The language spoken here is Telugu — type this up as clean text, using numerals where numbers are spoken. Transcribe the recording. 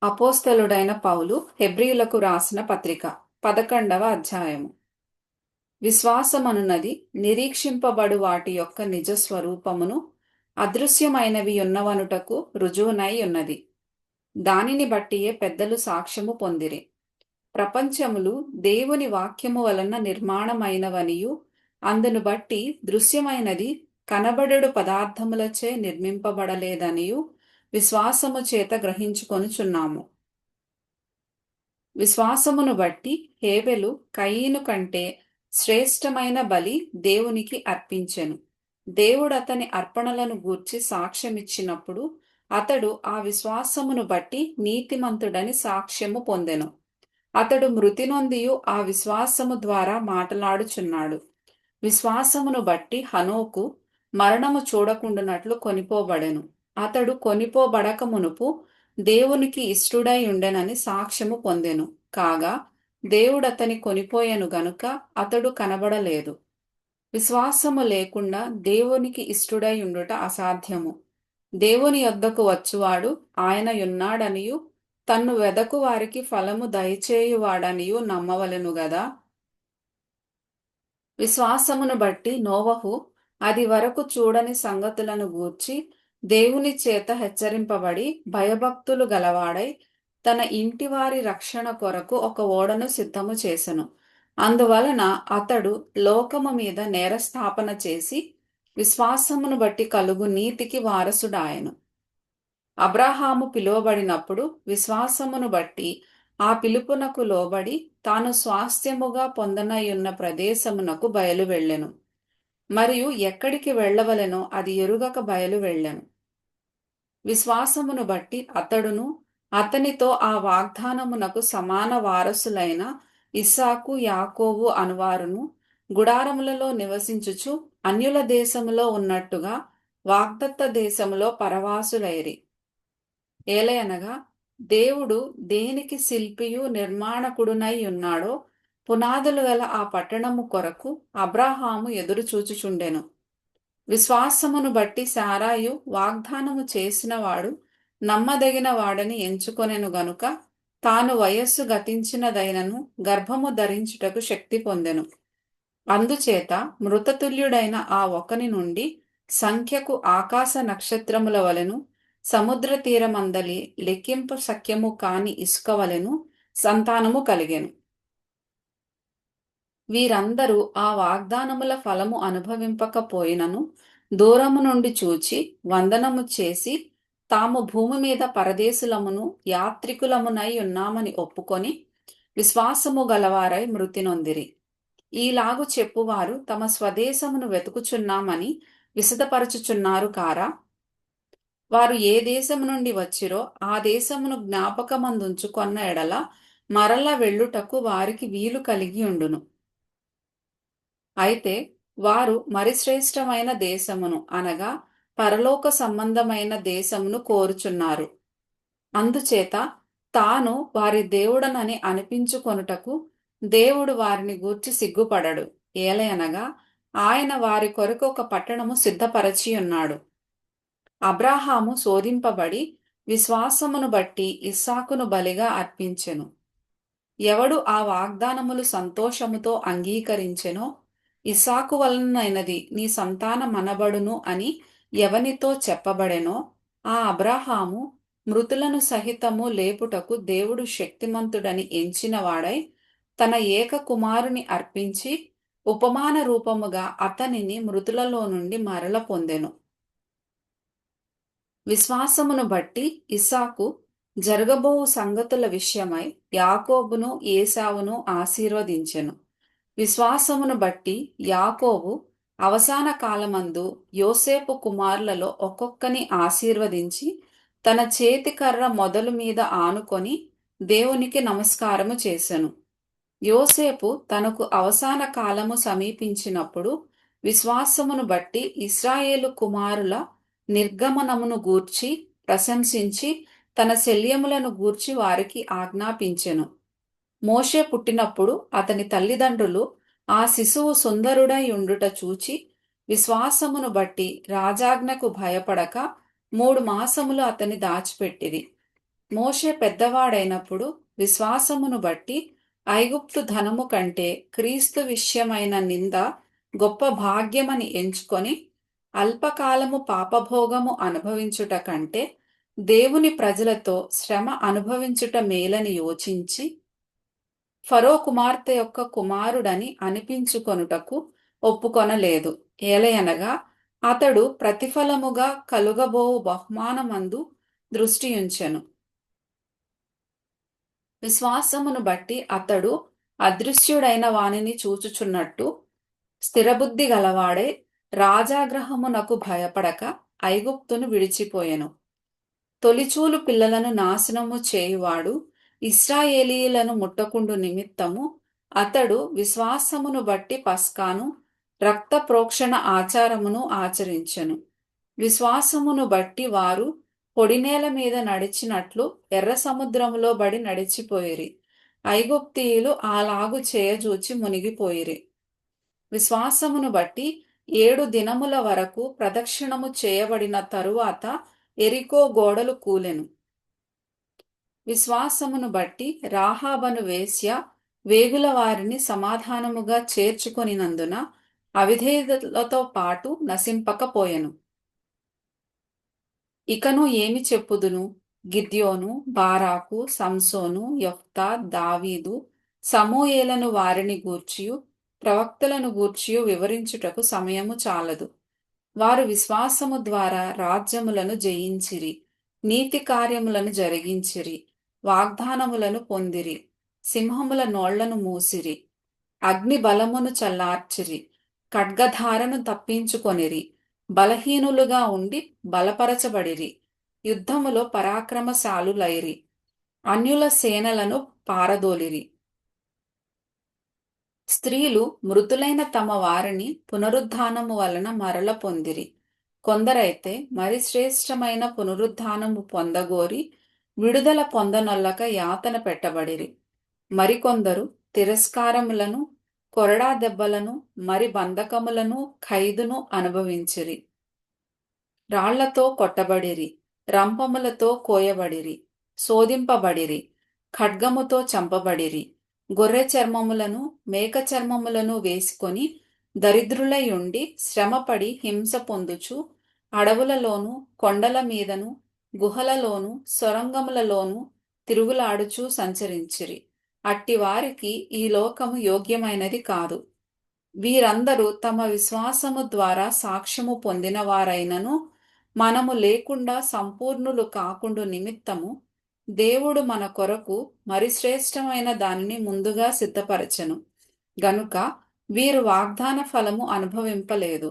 అపోస్తలుడైన పౌలు హెబ్రీయులకు రాసిన పత్రిక 11వ అధ్యాయము. విశ్వాసమనున్నది నిరీక్షింపబడు వాటి యొక్క నిజ స్వరూపమును, అదృశ్యమైనవి ఉన్నవనుటకు రుజువునై ఉన్నది. దానిని బట్టియే పెద్దలు సాక్ష్యము పొందిరి. ప్రపంచములు దేవుని వాక్యము వలన నిర్మాణమైనవనియు, అందును బట్టి దృశ్యమైనది కనబడెడు పదార్థములచే నిర్మింపబడలేదనియు విశ్వాసము చేత గ్రహించుకొనుచున్నాము. విశ్వాసమును బట్టి హేబెలు కయీను కంటే శ్రేష్టమైన బలి దేవునికి అర్పించెను. దేవుడతని అర్పణలను గూర్చి సాక్ష్యమిచ్చినప్పుడు అతడు ఆ విశ్వాసమును బట్టి నీతిమంతుడని సాక్ష్యము పొందెను. అతడు మృతి నొందియు ఆ విశ్వాసము ద్వారా మాటలాడుచున్నాడు. విశ్వాసమును బట్టి హనోకు మరణము చూడకుండునట్లు కొనిపోబడెను. అతడు కొనిపోబడక మునుపు దేవునికి ఇష్టుడై ఉండెనని సాక్ష్యము పొందెను. కాగా దేవుడతని కొనిపోయెను గనుక అతడు కనబడలేదు. విశ్వాసము లేకుండా దేవునికి ఇష్టుడై ఉండుట అసాధ్యము. దేవుని యొద్దకు వచ్చువాడు ఆయన యున్నాడనియు తన్ను వెదకు వారికి ఫలము దయచేయువాడనియు నమ్మవలెను గదా. విశ్వాసమును బట్టి నోవహు అది వరకు చూడని సంగతులను గూర్చి దేవుని చేత హెచ్చరింపబడి భయభక్తులు గలవాడై తన ఇంటివారి రక్షణ కొరకు ఒక ఓడను సిద్ధము చేసెను. అందువలన అతడు లోకము మీద నేరస్థాపన చేసి విశ్వాసమును బట్టి కలుగు నీతికి వారసుడాయెను. అబ్రాహాము పిలువబడినప్పుడు విశ్వాసమును బట్టి ఆ పిలుపునకు లోబడి తాను స్వాస్థ్యముగా పొందనయున్న ప్రదేశమునకు బయలు వెళ్ళెను. మరియు ఎక్కడికి వెళ్ళవలెనో అది ఎరుగక బయలు వెళ్ళెను. విశ్వాసమును బట్టి అతడును అతనితో ఆ వాగ్దానమునకు సమాన వారసులైన ఇస్సాకు, యాకోబు అనువారును గుడారములలో నివసించుచు అన్యుల దేశములో ఉన్నట్టుగా వాగ్దత్త దేశములో పరవాసులైరి. ఏలయనగా దేవుడు దేనికి శిల్పియు నిర్మాణకుడునై ఉన్నాడో పునాదులు గల ఆ పట్టణము కొరకు అబ్రాహాము ఎదురు చూచుచుండెను. విశ్వాసమును బట్టి శారాయు వాగ్దానము చేసినవాడు నమ్మదగిన వాడని ఎంచుకొనెను గనుక తాను వయస్సు గతించినదైనను గర్భము ధరించుటకు శక్తి పొందెను. అందుచేత మృతతుల్యుడైన ఆ ఒకని నుండి సంఖ్యకు ఆకాశ నక్షత్రముల వలెను సముద్ర తీరమందలి లెక్కింప శక్యము కాని ఇసుక వలెను సంతానము కలిగెను. వీరందరూ ఆ వాగ్దానముల ఫలము అనుభవింపకపోయినను దూరము నుండి చూచి వందనము చేసి తాము భూమి మీద పరదేశులమును యాత్రికులమునై ఉన్నామని ఒప్పుకొని విశ్వాసము గలవారై మృతి నొందిరి. ఈలాగు చెప్పువారు తమ స్వదేశమును వెతుకుచున్నామని విశదపరచుచున్నారు కారా. వారు ఏ దేశము నుండి వచ్చిరో ఆ దేశమును జ్ఞాపకమందుంచుకొన్న ఎడల మరల వెళ్ళుటకు వారికి వీలు కలిగి ఉండును. అయితే వారు మరి శ్రేష్టమైన దేశమును అనగా పరలోక సంబంధమైన దేశమును కోరుచున్నారు. అందుచేత తాను వారి దేవుడనని అనిపించుకొనుటకు దేవుడు వారిని గూర్చి సిగ్గుపడడు. ఏలయనగా ఆయన వారి కొరకు ఒక పట్టణము సిద్ధపరచి ఉన్నాడు. అబ్రాహాము శోధింపబడి విశ్వాసమును బట్టి ఇస్సాకును బలిగా అర్పించెను. ఎవడు ఆ వాగ్దానములు సంతోషముతో అంగీకరించెనో ఇస్సాకు వలనైనది నీ సంతానమనబడును అని ఎవనితో చెప్పబడెనో ఆ అబ్రాహాము మృతులను సహితము లేపుటకు దేవుడు శక్తిమంతుడని ఎంచినవాడై తన ఏక కుమారుని అర్పించి ఉపమాన రూపముగా అతనిని మృతులలో నుండి మరల పొందెను. విశ్వాసమును బట్టి ఇస్సాకు జరగబోవు సంగతుల విషయమై యాకోబును ఏశావును ఆశీర్వదించెను. విశ్వాసమును బట్టి యాకోబు అవసాన కాలమందు యోసేపు కుమారులలో ఒక్కొక్కని ఆశీర్వదించి తన చేతికర్ర మొదలు మీద ఆనుకొని దేవునికి నమస్కారము చేసెను. యోసేపు తనకు అవసాన కాలము సమీపించినప్పుడు విశ్వాసమును బట్టి ఇశ్రాయేలు కుమారుల నిర్గమనమును గూర్చి ప్రశంసించి తన శల్యములను గూర్చి వారికి ఆజ్ఞాపించెను. మోషే పుట్టినప్పుడు అతని తల్లిదండ్రులు ఆ శిశువు సుందరుడై ఉండుట చూచి విశ్వాసమును బట్టి రాజాజ్ఞకు భయపడక 3 మాసములు అతని దాచిపెట్టిరి. మోషే పెద్దవాడైనప్పుడు విశ్వాసమును బట్టి ఐగుప్తు ధనము కంటే క్రీస్తు విషయమైన నింద గొప్ప భాగ్యమని ఎంచుకొని అల్పకాలము పాపభోగము అనుభవించుట కంటే దేవుని ప్రజలతో శ్రమ అనుభవించుట మేలని యోచించి ఫరో కుమార్తె యొక్క కుమారుడని అనిపించుకొనుటకు ఒప్పుకొనలేదు. ఏలయనగా అతడు ప్రతిఫలముగా కలుగబోవు బహుమానమందు దృష్టియుంచెను. విశ్వాసమును బట్టి అతడు అదృశ్యుడైన వానిని చూచుచున్నట్టు స్థిరబుద్ధి గలవాడై రాజాగ్రహమునకు భయపడక ఐగుప్తును విడిచిపోయెను. తొలిచూలు పిల్లలను నాశనము చేయువాడు ఇశ్రాయేలీయులను ముట్టకుండు నిమిత్తము అతడు విశ్వాసమును బట్టి పస్కాను రక్త ప్రోక్షణ ఆచారమును ఆచరించెను. విశ్వాసమును బట్టి వారు పొడినేల మీద నడిచినట్లు ఎర్ర సముద్రములో బడి నడిచిపోయిరి. ఐగుప్తీయులు అలాగు చేయజూచి మునిగిపోయిరి. విశ్వాసమును బట్టి 7 దినముల వరకు ప్రదక్షిణము చేయబడిన తరువాత ఎరికో గోడలు కూలెను. విశ్వాసమును బట్టి రాహాబను వేశ్య వేగుల వారిని సమాధానముగా చేర్చుకొనినందున అవిధేయులతో పాటు నశింపకపోయెను. ఇకను ఏమి చెప్పుదును? గిద్యోను, బారాకు, సంసోను, యెఫ్తా, దావీదు, సమూయేలను వారిని గూర్చియు ప్రవక్తలను గూర్చియు వివరించుటకు సమయము చాలదు. వారు విశ్వాసము ద్వారా రాజ్యములను జయించిరి, నీతి కార్యములను జరిగించిరి, వాగ్దానములను పొందిరి, సింహముల నోళ్లను మూసిరి, అగ్ని బలమును చల్లార్చిరి, ఖడ్గధారను తప్పించుకొనిరి, బలహీనులుగా ఉండి బలపరచబడిరి, యుద్ధములో పరాక్రమశాలులైరి, అన్యుల సేనలను పారదోలిరి. స్త్రీలు మృతులైన తమ వారిని పునరుద్ధానము వలన మరల పొందిరి. కొందరైతే మరి శ్రేష్టమైన పునరుద్ధానము పొందగోరి విడుదల పొందనొల్లక యాతన పెట్టబడిరి. మరికొందరు తిరస్కారములను, కొరడా దెబ్బలను, మరి బంధకములను, ఖైదును అనుభవించిరి. రాళ్లతో కొట్టబడిరి, రంపములతో కోయబడిరి, శోధింపబడిరి, ఖడ్గముతో చంపబడిరి. గొర్రె చర్మములను, మేక చర్మములను వేసుకొని దరిద్రులై ఉండి శ్రమపడి హింస పొందుచు అడవులలోను, కొండల మీదను, గుహలలోను, సొరంగములలోను తిరుగులాడుచూ సంచరించిరి. అట్టివారికి ఈ లోకము యోగ్యమైనది కాదు. వీరందరూ తమ విశ్వాసము ద్వారా సాక్ష్యము పొందినవారైనను మనము లేకుండా సంపూర్ణులు కాకుండు నిమిత్తము దేవుడు మన కొరకు మరి శ్రేష్టమైన దానిని ముందుగా సిద్ధపరచెను గనుక వీరు వాగ్దాన ఫలము అనుభవింపలేదు.